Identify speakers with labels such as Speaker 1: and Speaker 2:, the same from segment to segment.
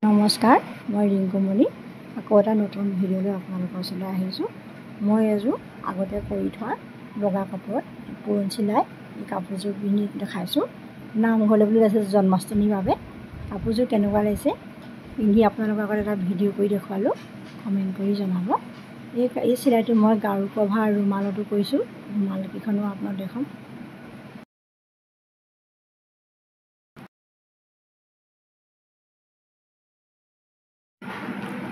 Speaker 1: নমস্কাৰ, মই ৰিংকুমণি আকৌ এটা নতুন ভিডিঅ'লৈ আপোনালোকৰ ওচৰলৈ আহিছোঁ। মই এযোৰ আগতে কৰি থোৱা বগা কাপোৰত পুৰণ চিলাই এই কাপোৰযোৰ পিন্ধি দেখাইছোঁ। নামঘৰলৈ বুলি ওলাইছে জন্মাষ্টমীৰ বাবে। কাপোৰযোৰ কেনেকুৱা লাগিছে পিন্ধি আপোনালোকৰ আগত এটা ভিডিঅ' কৰি দেখুৱালোঁ, কমেণ্ট কৰি জনাব। এই চিলাইটো মই গাৰু কভাৰ ৰুমালতো কৰিছোঁ। ৰুমালকেইখনো আপোনাক দেখাম।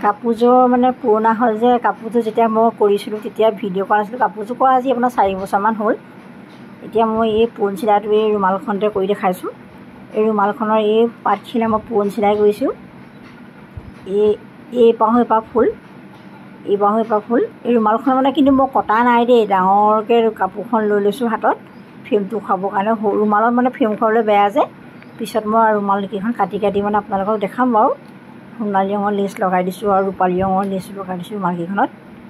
Speaker 1: কাপোৰযোৰ মানে পুৰণা হ'ল যে, কাপোৰযোৰ যেতিয়া মই কৰিছিলোঁ তেতিয়া ভিডিঅ' কৰা নাছিলোঁ। কাপোৰযোৰ কৰা আজি আপোনাৰ 4 বছৰমান হ'ল। এতিয়া মই এই পুৰণ চিলাইটো এই ৰুমালখনতে কৰি দেখাইছোঁ। এই ৰুমালখনৰ এই পাতখিলা মই পুৰণ চিলাই কৰিছোঁ। এই পাহো এপাহ ফুল, এই পাহো এপাহ ফুল। এই ৰুমালখন মানে কিন্তু মই কটা নাই দেই, ডাঙৰকৈ কাপোৰখন লৈ লৈছোঁ হাতত ফ্ৰেমটো খাবৰ কাৰণে। ৰুমালত মানে ফ্ৰেম খাবলৈ বেয়া যে, পিছত মই ৰুমালকেইখন কাটি মানে আপোনালোকক দেখাম বাৰু। সোণালী ৰঙৰ লেচ লগাই দিছোঁ আৰু ৰূপালী ৰঙৰ লেচ লগাই দিছোঁ ৰুমালকেইখনত।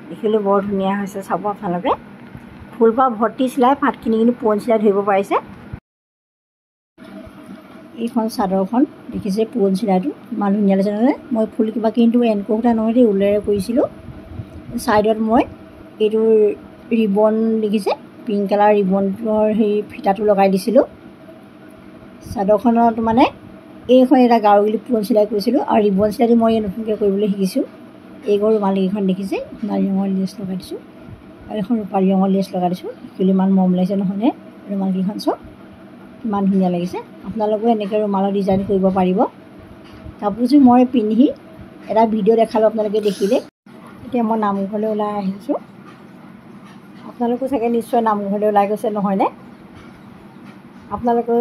Speaker 1: দেখিবলৈ বৰ ধুনীয়া হৈছে, চাব আপোনালোকে। ফুল পাহ ভৰ্তি চিলাই, পাতখিনি কিন্তু পুৰণ চিলাই ধৰিব পাৰিছে। এইখন চাদৰখন দেখিছে পুৰণ চিলাইটো ইমান ধুনীয়া লাগিছে নহয়। মই ফুল কিবা কিন্তু এনকো সূতা নহয় দেই, ঊলেৰে কৰিছিলোঁ। ছাইডত মই এইটো ৰিবন দেখিছে, পিংক কালাৰ ৰিবনটোৰ সেই ফিটাটো লগাই দিছিলোঁ। চাদৰখনত মানে এইখন এটা গাৰু বুলি পুৰণ চিলাই কৰিছিলোঁ আৰু ৰিবন চিলাইটো মই নতুনকৈ কৰিবলৈ শিকিছোঁ। এই ঘৰ ৰুমালকেইখন দেখিছে, সোণালী ৰঙৰ লেচ লগাই দিছোঁ আৰু এখন ৰূপালী ৰঙৰ লেচ লগাই দিছোঁ। দেখিবলৈ ইমান মৰম লাগিছে নহয়নে ৰুমালকেইখন, চব কিমান ধুনীয়া লাগিছে। আপোনালোকেও এনেকৈ ৰুমালৰ ডিজাইন কৰিব পাৰিব। কাপোৰযোৰ মই পিন্ধি এটা ভিডিঅ' দেখালোঁ, আপোনালোকে দেখিলে। এতিয়া মই নামঘৰলৈ ওলাই আহিছোঁ। আপোনালোকো চাগে নিশ্চয় নামঘৰলৈ ওলাই গৈছে নহয়নে। আপোনালোকে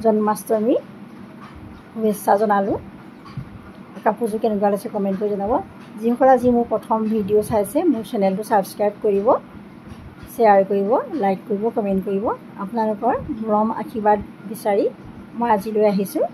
Speaker 1: জন্মাষ্টমী শুভেচ্ছা জনালোঁ। কাপোৰযোৰ কেনেকুৱা লাগিছে কমেণ্ট কৰি জনাব। যিসকলে আজি মোৰ প্ৰথম ভিডিঅ' চাইছে, মোৰ চেনেলটো ছাবস্ক্ৰাইব কৰিব, শ্বেয়াৰ কৰিব, লাইক কৰিব, কমেণ্ট কৰিব। আপোনালোকৰ মৰম আশীৰ্বাদ বিচাৰি মই আজিলৈ আহিছোঁ।